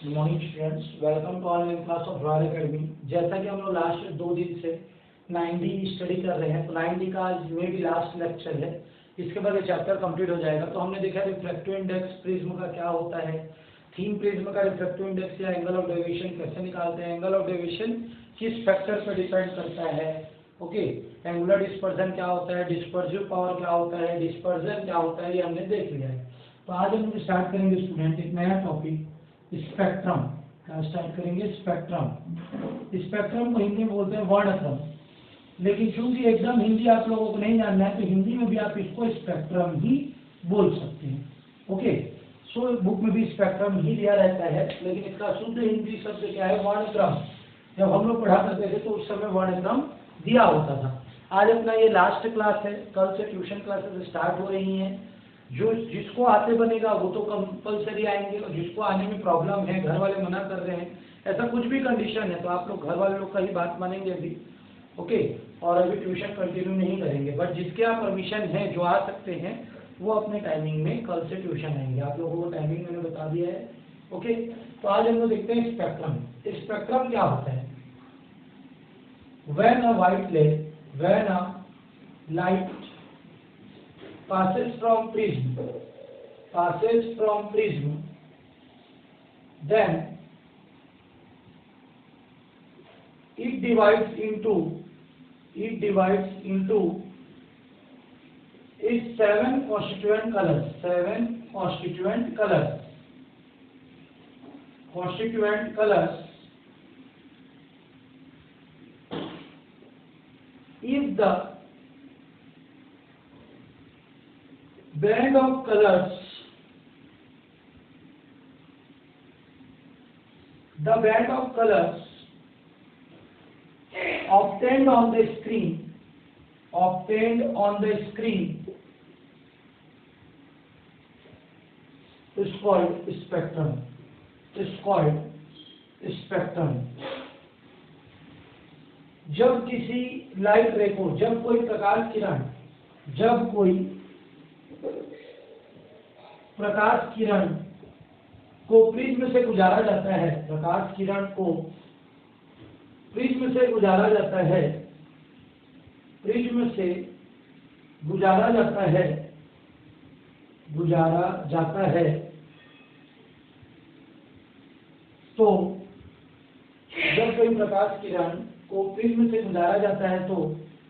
Good morning students, welcome to online class of Royal Academy. जैसा कि हम लोग लास्ट 2 दिन से 9D स्टडी कर रहे हैं, तो 9D का आज में भी लास्ट लेक्चर है। इसके बाद ये चैप्टर कंप्लीट हो जाएगा। तो हमने देखा रिफ्लेक्टिव इंडेक्स प्रिज्म का क्या होता है, थीन प्रिज्म का रिफ्लेक्टिव इंडेक्स या एंगल ऑफ डेविएशन कैसे निकालते हैं, एंगल ऑफ डेविएशन किस फैक्टर पर डिपेंड करता है, ओके, एंगुलर डिस्पर्जन क्या होता है, डिस्पर्सिव पावर क्या होता है, डिस्पर्जन क्या होता है, ये हमने देख लिया है। तो आज हम स्टार्ट करेंगे स्टूडेंट एक नया टॉपिक, स्पेक्ट्रम। क्या स्टार्ट करेंगे? स्पेक्ट्रम। स्पेक्ट्रम को हिंदी में बोलते हैं वर्णक्रम, लेकिन चूंकि एकदम हिंदी आप लोगों को नहीं जानना है तो हिंदी में भी आप इसको स्पेक्ट्रम ही बोल सकते हैं। ओके, सो बुक में भी स्पेक्ट्रम ही दिया रहता है, लेकिन इसका शुद्ध हिंदी शब्द क्या है? वर्णक्रम। जब हम लोग पढ़ा करते थे तो उस समय वर्णक्रम दिया होता था। आज अपना ये लास्ट क्लास है, कल से ट्यूशन क्लासेस स्टार्ट हो रही हैं। जो जिसको आते बनेगा वो तो कंपलसरी आएंगे, और जिसको आने में प्रॉब्लम है, घर वाले मना कर रहे हैं, ऐसा कुछ भी कंडीशन है, तो आप लोग घर वाले लोग का ही बात मानेंगे अभी, ओके, और अभी ट्यूशन कंटिन्यू नहीं करेंगे। बट जिसके यहाँ परमिशन है, जो आ सकते हैं, वो अपने टाइमिंग में कल से ट्यूशन आएंगे। आप लोगों को टाइमिंग मैंने बता दिया है, ओके। तो आज हम लोग देखते हैं स्पेक्ट्रम। स्पेक्ट्रम क्या होता है? When a light passes from prism, then it divides into its 7 constituent colors. If the band of colors obtained on the screen is called spectrum. जब किसी लाइट रे को, जब कोई प्रकाश किरण को प्रिज्म से गुजारा जाता है, प्रिज्म से गुजारा जाता है, तो जब कोई प्रकाश किरण को प्रिज्म से गुजारा जाता है तो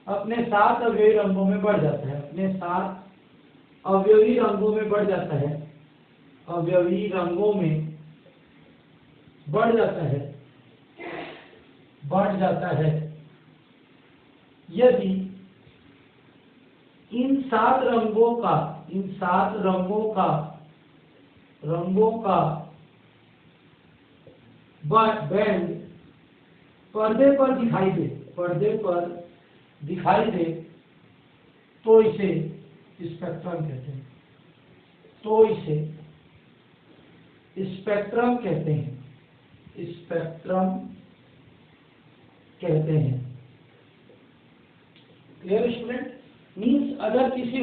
अपने 7 अवयवी रंगों में बढ़ जाता है, बढ़ जाता है। यदि इन 7 रंगों का बैंड पर्दे पर दिखाई दे तो इसे स्पेक्ट्रम कहते हैं। Clear student? मीन्स अगर किसी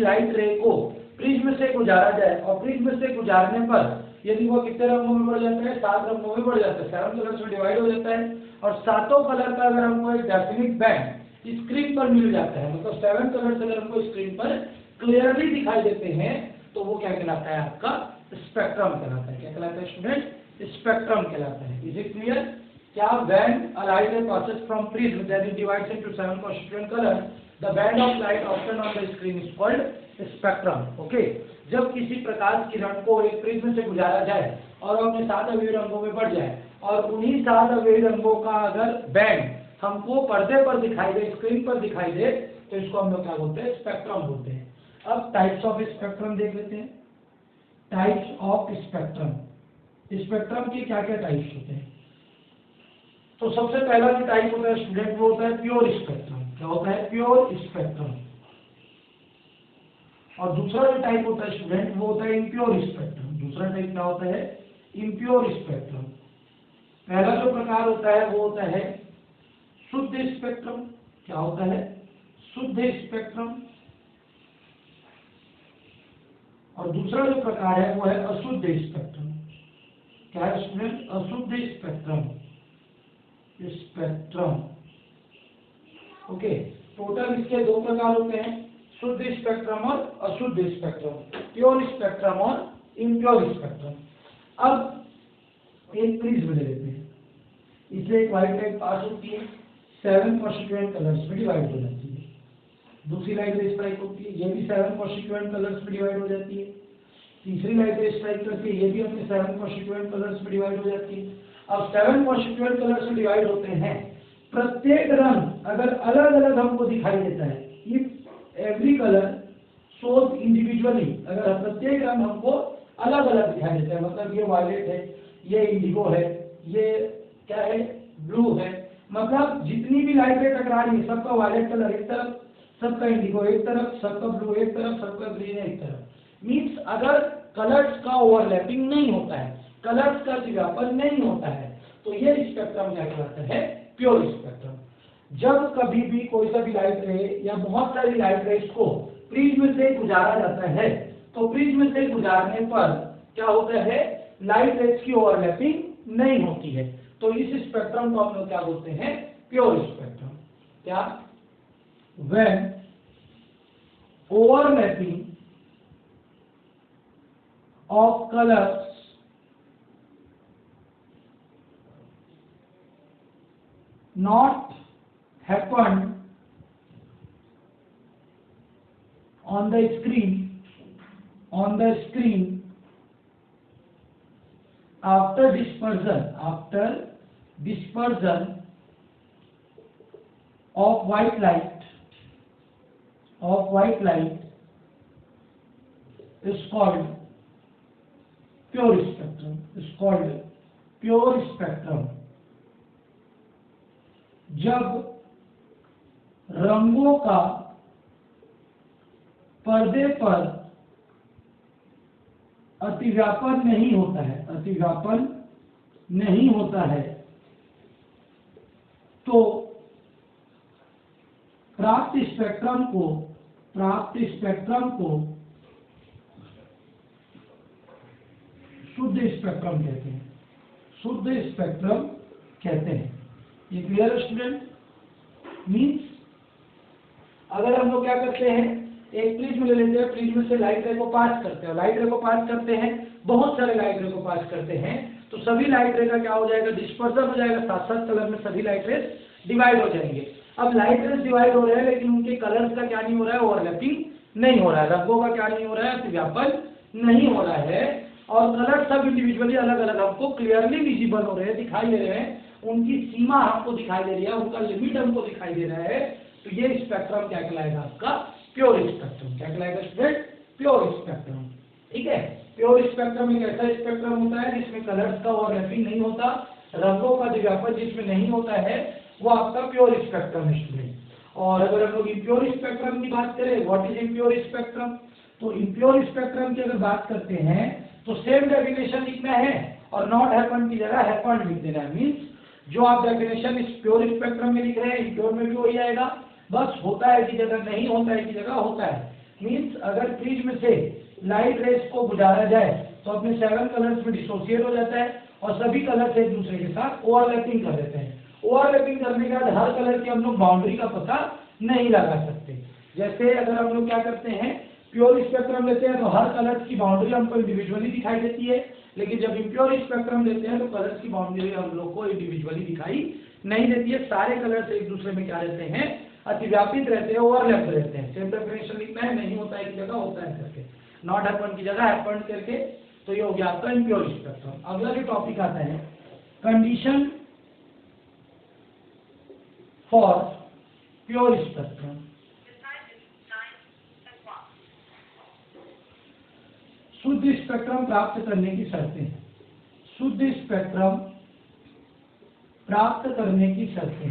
लाइट रे को प्रिज्म से गुजारा जाए, और प्रिज्म से गुजारने पर यदि वो कितने रंगों में बढ़ जाता है? 7 रंगों में बढ़ जाता है, 7 कलर्स में डिवाइड हो जाता है, और 7 कलर का अगर हमको एक डेफिनिट बैंड स्क्रीन पर मिल जाता है, मतलब 7 कलर्स अगर हमको स्क्रीन पर क्लियरली दिखाई देते हैं, तो वो क्या कहलाता है? आपका स्पेक्ट्रम कहलाता है। क्या कहलाता है स्टूडेंट? स्पेक्ट्रम कहलाता है। Is it clear? क्या? when a light ray passes from prism, then it divides into 7 constituent colors. The band of light obtained on the screen is called spectrum. Okay, जब किसी प्रकाश किरण को एक प्रिज्म से गुजारा जाए और वो अपने 7 अवयवी रंगों में बढ़ जाए, और उन्हीं 7 अवयवी रंगों का अगर बैंड हमको पर्दे पर दिखाई दे, स्क्रीन पर दिखाई दे, तो इसको हम लोग क्या बोलते हैं? स्पेक्ट्रम बोलते हैं। अब टाइप्स ऑफ स्पेक्ट्रम देख लेते हैं। टाइप्स ऑफ स्पेक्ट्रम के क्या क्या टाइप्स होते हैं? तो सबसे पहला जो टाइप होता है स्टूडेंट, वो होता है प्योर स्पेक्ट्रम। क्या होता है? Pure spectrum. और दूसरा जो टाइप होता है स्टूडेंट, वो होता है इम्प्योर स्पेक्ट्रम। दूसरा टाइप क्या होता है? Impure spectrum. पहला जो प्रकार होता है वो होता है शुद्ध स्पेक्ट्रम। क्या होता है? शुद्ध स्पेक्ट्रम। और दूसरा जो प्रकार है वो है अशुद्ध स्पेक्ट्रम। क्या है स्टूडेंट? अशुद्ध स्पेक्ट्रम। Spectrum, okay. टोटल इसके दो प्रकार होते हैं, शुद्ध स्पेक्ट्रम और अशुद्ध स्पेक्ट्रम, प्योर स्पेक्ट्रम और इम्प्योर स्पेक्ट्रम। अब एक प्रिज्म ले लेते हैं, इससे एक व्हाइट लाइट पास होती है, 7 कॉन्स्टिट्यूएंट कलर्स में डिवाइड हो जाती है। दूसरी लाइट रे स्ट्राइक होती है, ये भी 7 कॉन्स्टिट्यूएंट कलर्स में डिवाइड हो जाती है। तीसरी लाइट रे स्ट्राइक करती है, ये भी अपने 7 कॉन्स्टिट्यूएंट कलर्स में डिवाइड हो जाती है। अब 7 कॉन्स्टिट्यूएंट कलर्स में डिवाइड होते हैं, प्रत्येक रंग अगर अलग अलग हमको दिखाई देता है, if every colour shows individually, अगर प्रत्येक रंग हमको अलग अलग दिखाई देता है, मतलब ये वायलेट है, ये इंडिगो है, ये क्या है, ब्लू है, मतलब जितनी भी लाइट रे टकरा रही है, सबका वायलेट कलर एक तरफ, सबका इंडिगो एक तरफ, सबका ब्लू एक तरफ, सबका ग्रीन एक तरफ। मीन्स अगर कलर्स का ओवरलैपिंग नहीं होता है, कलर्स का विज्ञापन नहीं होता है, तो ये स्पेक्ट्रम क्या कहलाता है? Pure spectrum. जब कभी भी कोई सा भी लाइट रे या बहुत सारी लाइट रेस को प्रिज्म से गुजारा जाता है, तो प्रिज्म से गुजारने पर क्या होता है? लाइट रेस की ओवरलैपिंग नहीं होती है, तो इस स्पेक्ट्रम को हम लोग क्या बोलते हैं? Pure spectrum. क्या? when overlapping of colors not happened on the screen after dispersion of white light is called pure spectrum. जब रंगों का पर्दे पर अतिव्यापन नहीं होता है, तो प्राप्त स्पेक्ट्रम को शुद्ध स्पेक्ट्रम कहते हैं। ये क्लियर स्टूडेंट? मीन्स अगर हम लोग क्या करते हैं, एक प्रिज्म ले लेते हैं, प्रिज्म से लाइट रे को पास करते हैं, बहुत सारे लाइट रे को पास करते हैं, तो सभी लाइट रे का क्या हो जाएगा? डिस्पर्सन हो जाएगा, साथ-साथ कलर में सभी लाइट रेस डिवाइड हो जाएंगे। अब लाइट रेस डिवाइड हो रहे हैं, लेकिन उनके कलर्स का क्या नहीं हो रहा है? ओवरलैपिंग नहीं हो रहा है, रंगों का क्या नहीं हो रहा है? अतिव्यापन नहीं हो रहा है, और कलर सब इंडिविजुअली अलग अलग हमको क्लियरली विजिबल हो रहे हैं, दिखाई दे रहे हैं, उनकी सीमा हमको दिखाई दे रही है, उनका लिमिट हमको दिखाई दे रहा है, तो ये स्पेक्ट्रम क्या कहलाएगा? आपका प्योर स्पेक्ट्रम। क्या कहलाएगा स्टूडेंट? Pure spectrum. ठीक है, प्योर स्पेक्ट्रम एक ऐसा स्पेक्ट्रम होता है जिसमें कलर्स का ओवरलैपिंग नहीं होता, रंगों का दिव्यापन जिसमें नहीं होता है, वो आपका प्योर स्पेक्ट्रम है स्टूडेंट। और अगर हम लोग इम्प्योर स्पेक्ट्रम की बात करें, व्हाट इज इम्प्योर स्पेक्ट्रम? तो इम्प्योर स्पेक्ट्रम की अगर बात करते हैं तो सेम डेफिनेशन लिखना है और नॉट हैपन की जगह हैपन लिख देना है। मीन्स जो आप डेफिनेशन इस प्योर स्पेक्ट्रम में लिख रहे हैं, इम्प्योर में भी वही आएगा, बस होता है की जगह नहीं होता है की जगह होता है। मीन्स अगर प्रिज्म से लाइट रेस को गुजारा जाए तो अपने 7 कलर्स में डिसोसिएट हो जाता है और सभी कलर्स एक दूसरे के साथ ओवरलैपिंग कर देते हैं। ओवरलैपिंग करने के बाद हर कलर की हम लोग बाउंड्री का पता नहीं लगा सकते। जैसे अगर हम लोग क्या करते हैं, प्योर स्पेक्ट्रम लेते हैं तो हर कलर्स की बाउंड्री हमको इंडिविजुअली दिखाई देती है, लेकिन जब इम्प्योर स्पेक्ट्रम लेते हैं तो कलर्स की बाउंड्री हम लोग को इंडिविजुअली दिखाई नहीं देती है। सारे कलर्स एक दूसरे में क्या रहते हैं? अतिव्यापित रहते हैं, ओवरलैप रहते हैं। सेम डेफिनेशन लिखना है, नहीं होता है की जगह होता है करके, नॉट हैपन की जगह हैपन करके, तो ये हो गया आपका इम्प्योर स्पेक्ट्रम। अगला जो टॉपिक आता है, कंडीशन फॉर प्योर स्पेक्ट्रम। शुद्ध स्पेक्ट्रम प्राप्त करने की शर्तें, शुद्ध स्पेक्ट्रम प्राप्त करने की शर्तें,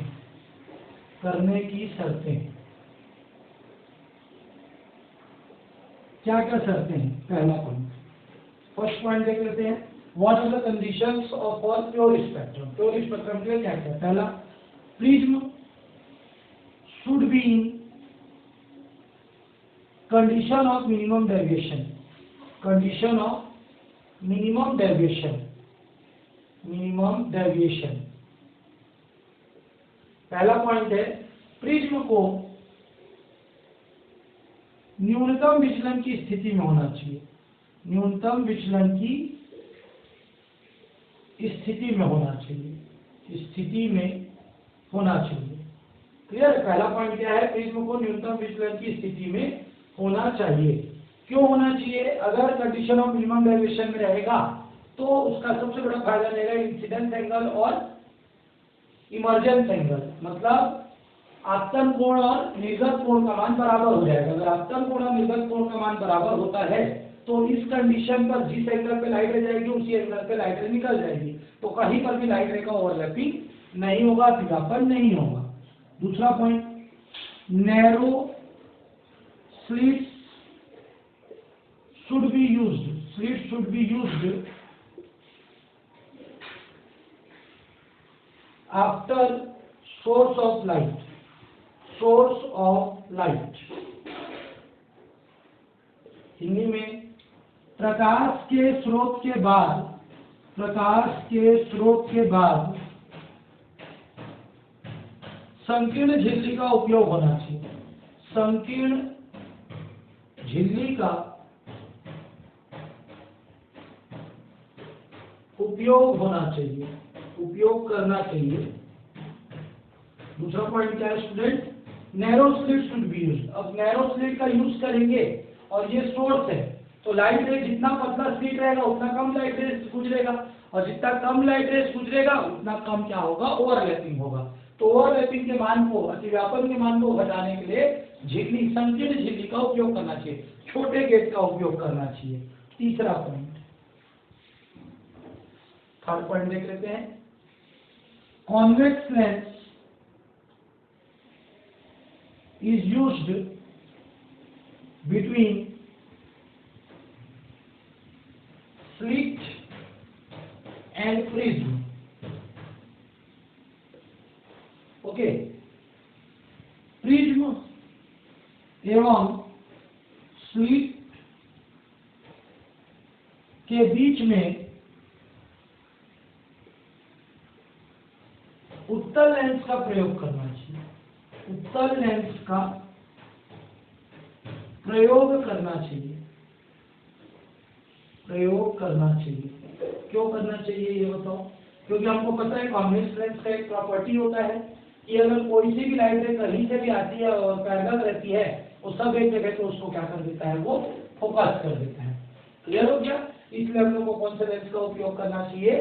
क्या क्या शर्तें हैं? पहला पॉइंट, फर्स्ट पॉइंट देख लेते हैं, what are the conditions of for pure spectrum. Pure spectrum के लिए क्या क्या? पहला, prism should be in condition of minimum deviation, minimum deviation. पहला पॉइंट है प्रिज्म को न्यूनतम विचलन की स्थिति में होना चाहिए, न्यूनतम विचलन की स्थिति में होना चाहिए, स्थिति में होना चाहिए। क्लियर है? पहला पॉइंट क्या है, प्रिज्म को न्यूनतम विचलन की स्थिति में होना चाहिए। क्यों होना चाहिए? अगर कंडीशन ऑफ मिनिमम डेविएशन में रहेगा तो उसका सबसे बड़ा फायदा रहेगा इंसिडेंस एंगल और इमर्जेंस एंगल, मतलब आपतन कोण और निर्गत कोण का मान बराबर हो जाएगा। अगर आपतन कोण और निर्गत कोण का मान बराबर होता है तो इस कंडीशन पर जिस एंगल पे लाइट रह जाएगी उसी एंगल पे लाइट रे निकल जाएगी, तो कहीं पर भी लाइट रे का ओवरलैपिंग नहीं होगा, विज्ञापन नहीं होगा। दूसरा point, narrow slits should be used, slits should be used after source of light, source of light। Hindi में प्रकाश के स्रोत के बाद, प्रकाश के स्रोत के बाद संकीर्ण झिल्ली का उपयोग होना चाहिए, संकीर्ण झिल्ली का उपयोग होना चाहिए, उपयोग करना चाहिए। दूसरा पॉइंट क्या है student, narrow slit should be used. अब नैरो स्लिट का यूज करेंगे और ये सोर्स है तो लाइट रे जितना पतला स्लिट रहेगा उतना कम लाइट रेस गुजरेगा, और जितना कम लाइट रेस गुजरेगा उतना कम क्या होगा, ओवरलैपिंग होगा। तो ओवरलैपिंग के मान को, अतिव्यापन के मान को घटाने के लिए झिल्ली, संकीर्ण झिल्ली का उपयोग करना चाहिए, छोटे गेट का उपयोग करना चाहिए। तीसरा पॉइंट, थर्ड पॉइंट देख लेते हैं, convex lens is used between slit and prism। Okay, prism एवं स्लिट के बीच में उत्तल लेंस का प्रयोग करना चाहिए, उत्तल लेंस का प्रयोग करना चाहिए, प्रयोग करना चाहिए। क्यों करना चाहिए ये बताओ? क्योंकि हमको पता है कॉन्वेक्स लेंस का एक प्रॉपर्टी होता है कि अगर कोई सी भी लाइट रे कहीं से भी आती है और पैरेलल रहती है वो सब एक जगह तो उसको क्या कर देता है, वो फोकस कर देता है। क्लियर हो गया? इसलिए हम लोग को कौन से लेंस का उपयोग करना चाहिए,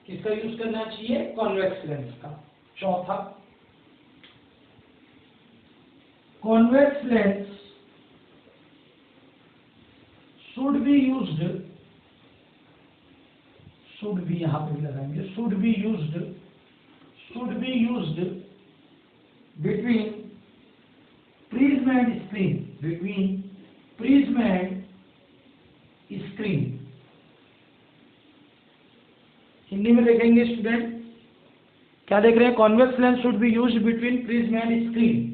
किसका यूज करना चाहिए, कॉन्वेक्स लेंस का। चौथा, convex lens should be used, should be यहां पे लगाएंगे, should be used between prism and screen, between prism and screen। Hindi में देखेंगे स्टूडेंट, क्या देख रहे हैं, convex lens should be used between prism and screen.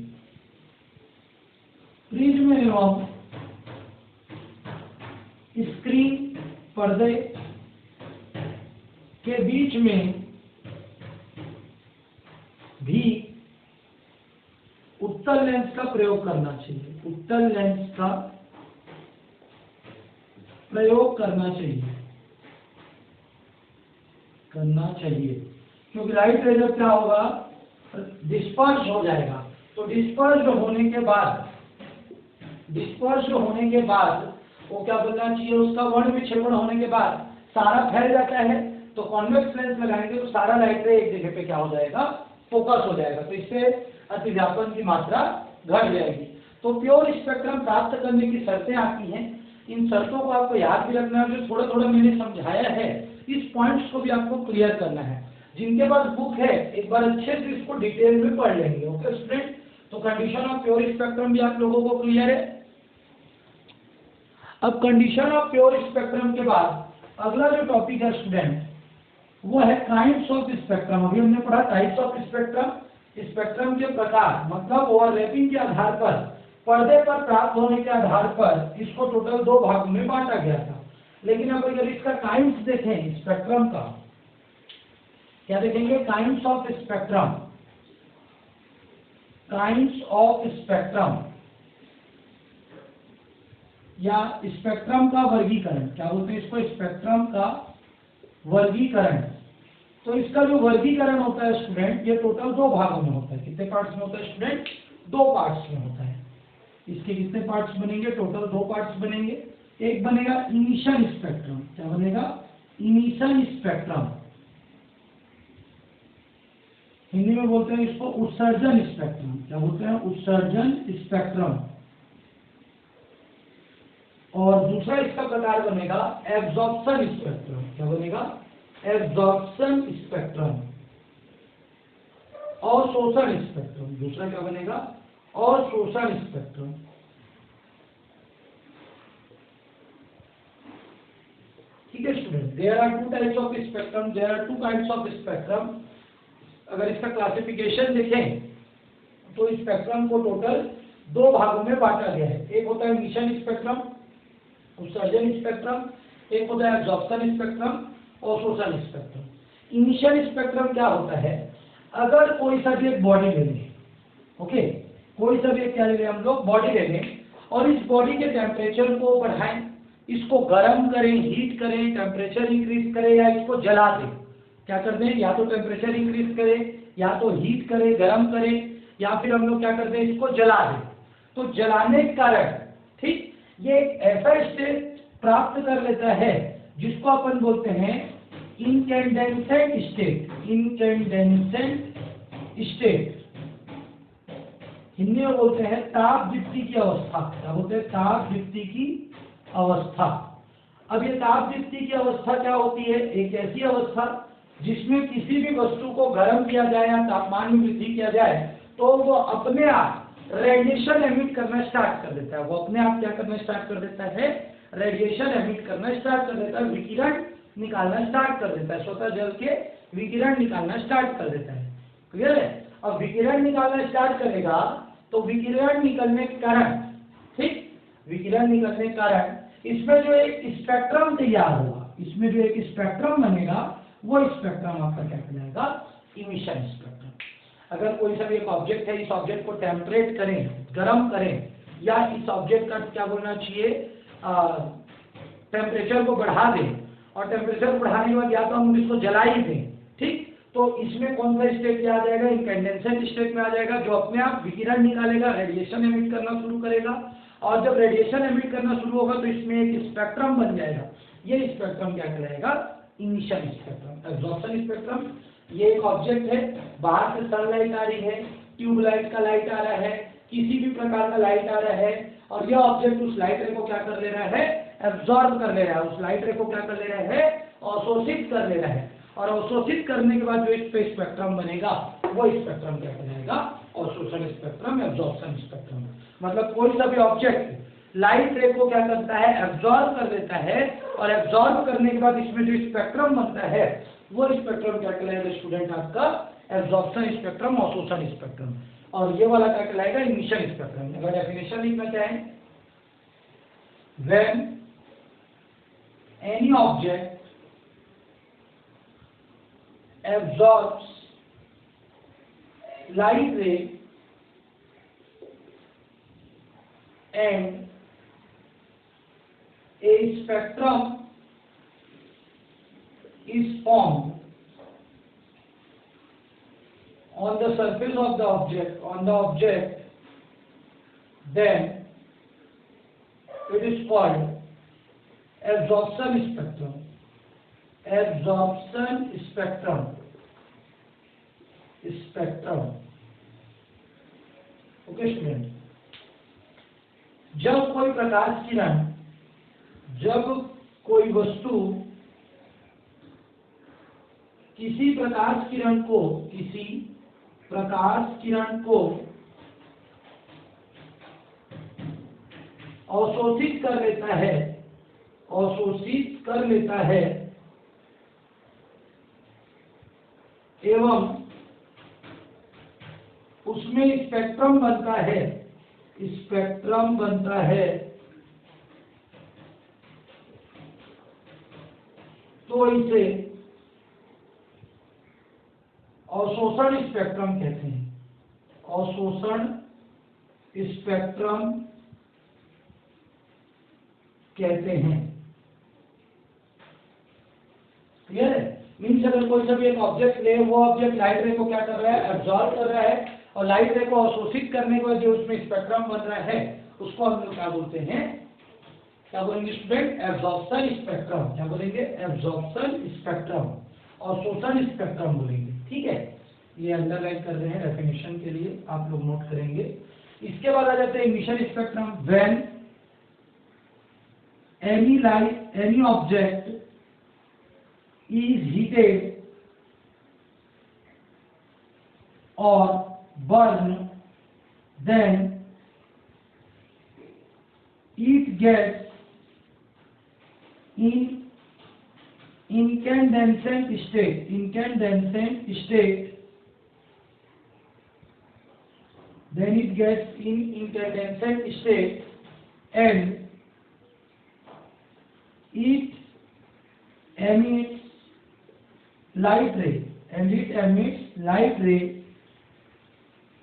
Prism एवं स्क्रीन पर्दे के बीच में भी उत्तल लेंस का प्रयोग करना चाहिए, उत्तल लेंस का प्रयोग करना चाहिए, क्योंकि लाइट रे जब क्या होगा, डिस्पर्स हो जाएगा, तो डिस्पर्स होने के बाद वो क्या बोलना चाहिए, उसका वर्ण विक्षेपण होने के बाद सारा फैल जाता है, तो कॉन्वेक्स लेंस लगाएंगे तो सारा लाइट रे एक जगह पे क्या हो जाएगा, फोकस हो जाएगा, तो इससे अतिव्यापन की मात्रा घट जाएगी। तो प्योर स्पेक्ट्रम प्राप्त करने की शर्तें आती हैं, इन शर्तों को आपको याद भी रखना है, जो थोड़ा थोड़ा मैंने समझाया है इस पॉइंट्स को भी आपको क्लियर करना है। जिनके पास बुक है एक बार अच्छे से इसको डिटेल में पढ़ लेंगे। ओके स्टूडेंट, तो कंडीशन ऑफ प्योर स्पेक्ट्रम भी आप लोगों को क्लियर है। अब कंडीशन ऑफ प्योर स्पेक्ट्रम के बाद अगला जो टॉपिक है स्टूडेंट वो है काइंड्स ऑफ स्पेक्ट्रम। अभी हमने पढ़ा टाइप्स ऑफ स्पेक्ट्रम, स्पेक्ट्रम के प्रकार, मतलब ओवरलैपिंग के आधार पर, पर्दे पर प्राप्त होने के आधार पर इसको टोटल 2 भागों में बांटा गया था। लेकिन अब अगर इसका काइंड्स देखें स्पेक्ट्रम का, क्या देखेंगे? Kinds of spectrum, kinds of spectrum या स्पेक्ट्रम का वर्गीकरण। क्या बोलते हैं इसको? स्पेक्ट्रम का वर्गीकरण। तो इसका जो वर्गीकरण होता है स्टूडेंट, ये टोटल 2 भागों में होता है। कितने पार्ट्स में होता है स्टूडेंट? 2 पार्ट्स में होता है। इसके कितने पार्ट्स बनेंगे? टोटल 2 पार्ट्स बनेंगे। एक बनेगा इमिशन स्पेक्ट्रम। क्या बनेगा? Emission spectrum. हिंदी में बोलते हैं इसको उत्सर्जन स्पेक्ट्रम। क्या बोलते हैं? उत्सर्जन स्पेक्ट्रम। और दूसरा इसका प्रकार बनेगा एब्जॉर्प्शन स्पेक्ट्रम। क्या बनेगा? Absorption spectrum. और शोषण स्पेक्ट्रम। दूसरा क्या बनेगा? और शोषण स्पेक्ट्रम। ठीक है student, there are 2 types of spectrum, there are 2 kinds of spectrum. अगर इसका क्लासिफिकेशन देखें तो स्पेक्ट्रम को टोटल 2 भागों में बांटा गया है। एक होता है इमिशन स्पेक्ट्रम, उत्सर्जन स्पेक्ट्रम, एक होता है एब्जॉर्प्शन स्पेक्ट्रम और शोषण स्पेक्ट्रम। इमिशन स्पेक्ट्रम क्या होता है? अगर कोई सा भी एक बॉडी ले लें, ओके, कोई सा भी एक क्या ले लें हम लोग? बॉडी ले लें और इस बॉडी के टेम्परेचर को बढ़ाएं, इसको गर्म करें, हीट करें, टेम्परेचर इंक्रीज करें या इसको जला दें। क्या कर दें? या तो टेम्परेचर इंक्रीज करें, या तो हीट करें, गर्म करें, या फिर हम लोग क्या करते हैं? इसको जला दें। तो जलाने के कारण, ठीक, ये एक ऐसा स्टेट प्राप्त कर लेता है जिसको अपन बोलते हैं incandescent state. Incandescent state Hindi में बोलते हैं ताप दीप्ति की अवस्था। क्या बोलते हैं? ताप दीप्ति की अवस्था। अब ये ताप दीप्ति की अवस्था क्या होती है? एक ऐसी अवस्था जिसमें किसी भी वस्तु को गर्म किया जाए या तापमान में वृद्धि किया जाए तो वो अपने आप रेडिएशन एमिट करना स्टार्ट कर देता है। वो अपने आप क्या करना स्टार्ट कर देता है? रेडिएशन एमिट करना स्टार्ट कर देता है, विकिरण निकालना स्टार्ट कर देता है, स्वतः जल के विकिरण निकालना स्टार्ट कर देता है। क्लियर है? अब विकिरण निकालना स्टार्ट करेगा तो विकिरण निकलने के कारण, ठीक, विकिरण निकलने के कारण इसमें जो एक स्पेक्ट्रम तैयार होगा, इसमें जो एक स्पेक्ट्रम बनेगा वो स्पेक्ट्रम आपका क्या कहलाएगा? Emission spectrum. अगर कोई सा भी एक ऑब्जेक्ट है, इस ऑब्जेक्ट को टेम्परेट करें, गर्म करें, या इस ऑब्जेक्ट का क्या बोलना चाहिए? टेम्परेचर को बढ़ा दें, और टेम्परेचर बढ़ाने के बाद या तो हम इसको जला ही दें, ठीक, तो इसमें कौन सा स्टेट में आ जाएगा? इनकैंडेसेंट स्टेट में आ जाएगा, जो अपने आप विकिरण निकालेगा, रेडिएशन एमिट करना शुरू करेगा। और जब रेडिएशन एमिट करना शुरू होगा तो इसमें एक स्पेक्ट्रम बन जाएगा। ये स्पेक्ट्रम क्या कहलाएगा? Emission spectrum. एब्जॉर्प्शन स्पेक्ट्रम, ये एक ऑब्जेक्ट है, बाहर से सनलाइट आ रही है, ट्यूबलाइट का लाइट आ रहा है, किसी भी प्रकार का लाइट आ रहा है, और यह ऑब्जेक्ट उस लाइट रे को क्या कर ले रहा है? एब्जॉर्ब कर ले रहा है। उस लाइट रे को क्या कर ले रहा है? अवशोषित कर ले रहा है। और अवशोषित करने के बाद जो इस पे स्पेक्ट्रम बनेगा वो स्पेक्ट्रम क्या कहलाएगा? अवशोषण स्पेक्ट्रम, एब्जॉर्प्शन स्पेक्ट्रम। मतलब कोई सा भी ऑब्जेक्ट लाइट रे को क्या करता है? एब्जॉर्ब कर लेता है, और एब्जॉर्ब करने के बाद इसमें जो स्पेक्ट्रम बनता है वो स्पेक्ट्रम क्या कहलाएगा स्टूडेंट? आपका एब्जॉर्प्शन स्पेक्ट्रम, अवशोषण स्पेक्ट्रम। और ये वाला क्या कहलाएगा? Emission spectrum. अगर डेफिनेशन लिखना चाहें, when any object absorbs light ray and a spectrum is formed on the surface of the object, then it is called absorption spectrum. Absorption spectrum. Okay student, जब कोई प्रकाश किरण, जब कोई वस्तु किसी प्रकाश किरण को अवशोषित कर लेता है एवं उसमें स्पेक्ट्रम बनता है, तो इसे अवशोषण स्पेक्ट्रम कहते हैं, अवशोषण स्पेक्ट्रम कहते हैं। क्लियर है? मीन्स अगर कोई सा भी एक ऑब्जेक्ट ले, वो ऑब्जेक्ट लाइट रे को क्या कर रहा है, एब्जॉर्ब कर रहा है, और लाइट रे को अवशोषित करने के बाद जो उसमें स्पेक्ट्रम बन रहा है उसको हम लोग क्या बोलते हैं, क्या बोलेंगे स्टूडेंट, एब्जॉर्प्शन स्पेक्ट्रम। क्या बोलेंगे, एब्जॉर्प्शन स्पेक्ट्रम, अवशोषण स्पेक्ट्रम बोलेंगे। ठीक है, ये अंडरलाइन कर रहे हैं डेफिनेशन के लिए, आप लोग नोट करेंगे। इसके बाद आ जाते हैं emission spectrum. When any light, any object is heated or burned, then it gets in incandescent state, then it gets in incandescent state and it emits light ray,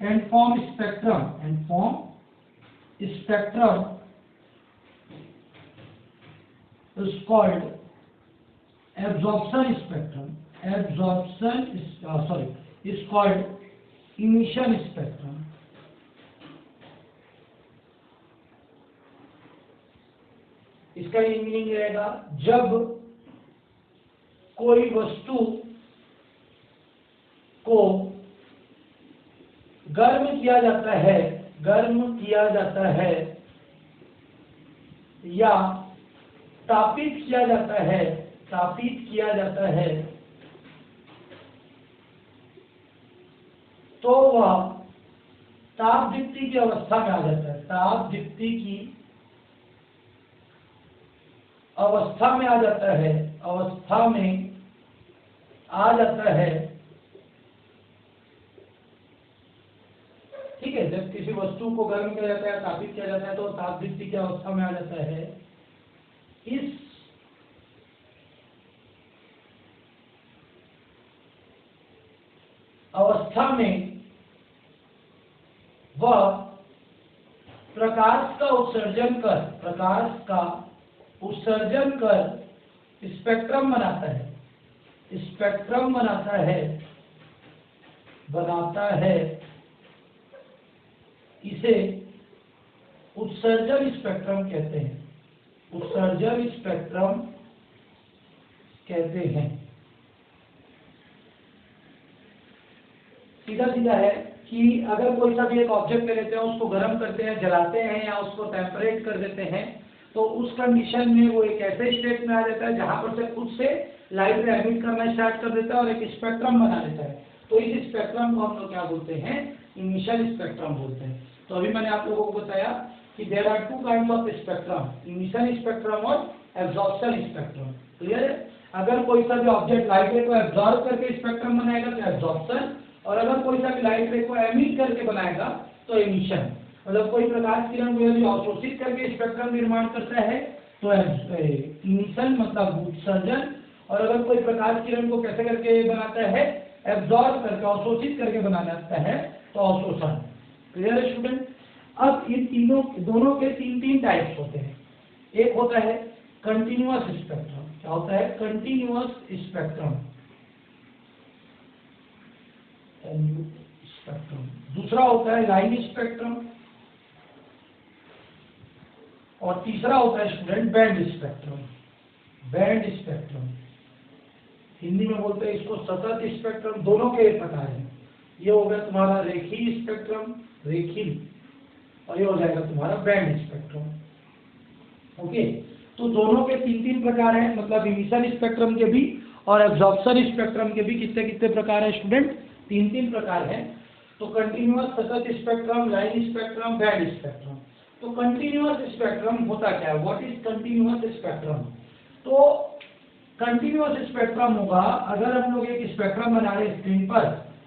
and form spectrum, is called absorption spectrum. Is called emission spectrum. इसका ये meaning रहेगा, जब कोई वस्तु को गर्म किया जाता है या तापित किया जाता है तो वह तापदीप्ति की अवस्था में आ जाता है, अवस्था में आ जाता है। ठीक है, जब किसी वस्तु को गर्म किया जाता है, तापित किया जाता है तो तापदीप्ति की अवस्था में आ जाता है। इस अवस्था में वह प्रकाश का उत्सर्जन कर स्पेक्ट्रम बनाता है। इसे उत्सर्जन स्पेक्ट्रम कहते हैं। सीधा है कि अगर कोई सा भी एक ऑब्जेक्ट ले लेते हैं, उसको गर्म करते हैं, जलाते हैं या उसको टेम्परेट कर देते हैं, तो उस कंडीशन में वो एक ऐसे स्टेट में आ जाता है जहां पर से खुद से लाइट रे एमिट करना स्टार्ट कर देता है और एक स्पेक्ट्रम बना लेता है। तो इस स्पेक्ट्रम को हम लोग क्या बोलते हैं, इमिशन स्पेक्ट्रम बोलते हैं। तो अभी मैंने आप लोगों को बताया कि there are two kinds of spectrum, emission spectrum और एब्जॉर्प्शन स्पेक्ट्रम। क्लियर है? अगर कोई सा भी ऑब्जेक्ट लाइट रे को एब्जॉर्ब करके स्पेक्ट्रम बनाएगा तो एब्जॉर्प्शन, और अगर कोई सा भी लाइट रे को एमिट करके बनाएगा तो एमिशन। मतलब कोई प्रकाश किरण को यदि अवशोषित करके स्पेक्ट्रम निर्माण करता है तो इमिशन मतलब उत्सर्जन, और अगर कोई प्रकाश किरण को कैसे करके बनाता है, एब्जॉर्ब करके, अवशोषित करके बनाता है तो अवशोषण। क्लियर है स्टूडेंट? अब इन दोनों के तीन टाइप्स होते हैं। एक होता है कंटिन्यूअस स्पेक्ट्रम। क्या होता है? Continuous spectrum. दूसरा होता है लाइन स्पेक्ट्रम, और तीसरा होता है स्टूडेंट बैंड स्पेक्ट्रम। हिंदी में बोलते हैं इसको सतत स्पेक्ट्रम। दोनों के प्रकार हैं। ये हो गया तुम्हारा रेखीय स्पेक्ट्रम, और ये हो जाएगा तुम्हारा बैंड स्पेक्ट्रम। ओके, तो दोनों के तीन प्रकार हैं, मतलब इमिशन स्पेक्ट्रम के भी और एब्जॉर्प्शन स्पेक्ट्रम के भी कितने प्रकार हैं स्टूडेंट? तीन प्रकार हैं। तो कंटिन्यूअस, सतत spectrum, line spectrum, band spectrum. तो कंटिन्यूअस स्पेक्ट्रम होता क्या है? What is continuous spectrum? तो कंटिन्यूअस स्पेक्ट्रम होगा, अगर हम लोग एक स्पेक्ट्रम बना रहे हैं स्क्रीन पर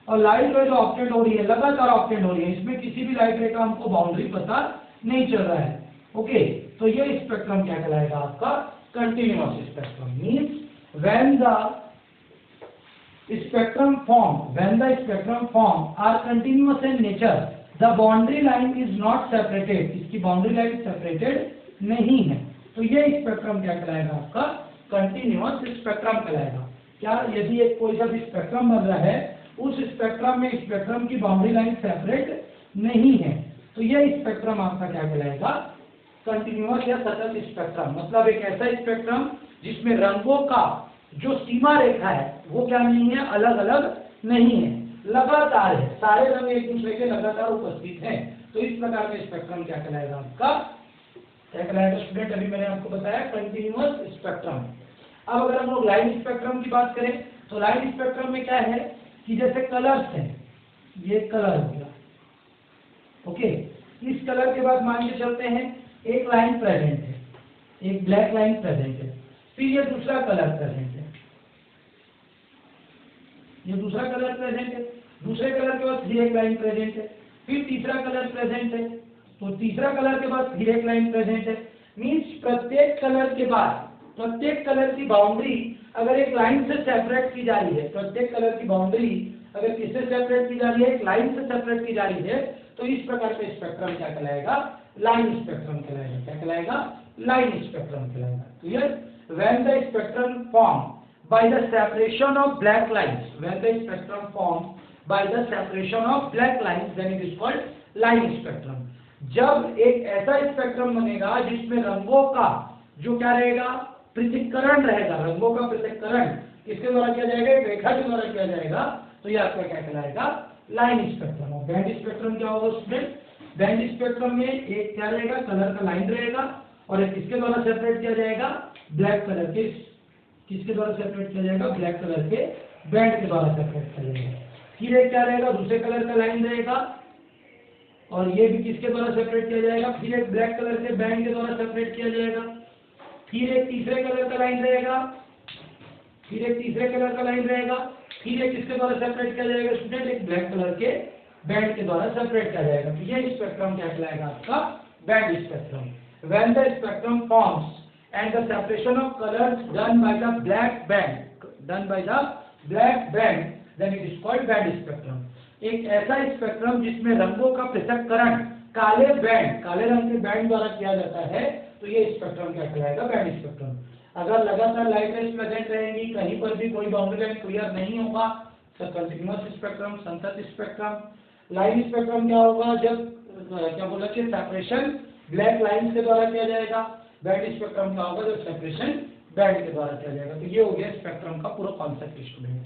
और लाइट रे जो ऑब्टेंड हो रही है, लगातार ऑब्टेंड हो रही है, इसमें किसी भी लाइट रे का हमको बाउंड्री पता नहीं चल रहा है। ओके, तो ये स्पेक्ट्रम क्या कहलाएगा आपका? Continuous spectrum. Means when the spectrum form, when the spectrum form are continuous in nature, the boundary line is not separated, इसकी boundary line separated नहीं है, तो ये स्पेक्ट्रम क्या कहलाएगा आपका कंटिन्यूअस स्पेक्ट्रम कहलाएगा। क्या यदि एक कोई सा भी स्पेक्ट्रम बन रहा है, उस स्पेक्ट्रम में स्पेक्ट्रम की बाउंड्री लाइन सेपरेट नहीं है, तो ये स्पेक्ट्रम आपका क्या कहलाएगा कंटिन्यूअस या सतत स्पेक्ट्रम। मतलब एक ऐसा स्पेक्ट्रम जिसमें रंगों का जो सीमा रेखा है वो क्या नहीं है, अलग अलग नहीं है, लगातार है, सारे रंग एक दूसरे के लगातार उपस्थित हैं, तो इस प्रकार का स्पेक्ट्रम क्या कहलाएगा आपका, क्या कहलाएगा स्टूडेंट, अभी मैंने आपको बताया कंटिन्यूअस स्पेक्ट्रम। अब अगर हम लोग लाइन स्पेक्ट्रम की बात करें तो लाइन स्पेक्ट्रम में क्या है कि जैसे कलर्स हैं, ये कलर हो गया, ओके, इस कलर के बाद मान के चलते हैं एक लाइन प्रेजेंट है, एक ब्लैक लाइन प्रेजेंट है, फिर ये दूसरा कलर प्रेजेंट है, ये दूसरा कलर प्रेजेंट है, दूसरे कलर के बाद फिर एक लाइन प्रेजेंट है, फिर तीसरा कलर प्रेजेंट है, तो तीसरा कलर के बाद फिर एक लाइन प्रेजेंट है। मीन्स प्रत्येक कलर के बाद प्रत्येक कलर की बाउंड्री अगर एक लाइन से सेपरेट की जा रही है, प्रत्येक कलर की बाउंड्री अगर किससे सेपरेट की जा रही है, एक लाइन से सेपरेट की जा रही है, तो इस प्रकार का स्पेक्ट्रम क्या कहलाएगा, लाइन स्पेक्ट्रम कहलाएगा। क्या कहलाएगा, लाइन स्पेक्ट्रम कहलाएगा। Clear? When the spectrum form by the separation of black lines, when the spectrum formed by the separation of black lines, then it is called line spectrum। जब एक ऐसा spectrum बनेगा जिसमें रंगों का जो क्या रहेगा, पृथक्करण रहेगा, रंगों का पृथक्करण किसके द्वारा किया जाएगा, एक रेखा के द्वारा किया जाएगा, तो यह आपका क्या कहलाएगा, लाइन स्पेक्ट्रम। और बैंड स्पेक्ट्रम क्या होगा स्टूडेंट, बैंड स्पेक्ट्रम में एक क्या रहेगा, कलर का लाइन रहेगा, और एक किसके द्वारा सेपरेट किया जाएगा, ब्लैक कलर के, किसके द्वारा सेपरेट किया जाएगा, ब्लैक कलर के बैंड के द्वारा सेपरेट किया जाएगा। फिर एक क्या रहेगा, दूसरे कलर का लाइन रहेगा, और ये भी किसके द्वारा सेपरेट किया जाएगा, फिर एक ब्लैक कलर के बैंड के द्वारा सेपरेट किया जाएगा, फिर एक तीसरे कलर का लाइन रहेगा, फिर एक तीसरे कलर का लाइन रहेगा, फिर एक किसके द्वारा सेपरेट किया जाएगा स्टूडेंट, एक ब्लैक कलर के बैंड के द्वारा सेपरेट किया जाएगा। तो ये स्पेक्ट्रम क्या कहलाएगा आपका, band spectrum. When the spectrum forms and the separation of colors done by the black band, then it is called band spectrum। एक ऐसा स्पेक्ट्रम जिसमें रंगों का पृथक्करण काले रंग के बैंड द्वारा किया जाता है, तो ये स्पेक्ट्रम क्या कहलाएगा, बैंड स्पेक्ट्रम। अगर लगातार लाइट रेज प्रेजेंट रहेंगी, कहीं पर भी कोई बाउंड्री लाइन क्लियर नहीं होगा, तो कंटिन्यूअस स्पेक्ट्रम, संतत स्पेक्ट्रम। लाइन स्पेक्ट्रम क्या होगा, जब क्या बोला कि सेपरेशन ब्लैक लाइन के द्वारा किया जाएगा। बैंड स्पेक्ट्रम क्या होगा, जब सेपरेशन बैंड के द्वारा किया जाएगा। तो ये हो गया स्पेक्ट्रम का पूरा कॉन्सेप्ट स्टूडेंट।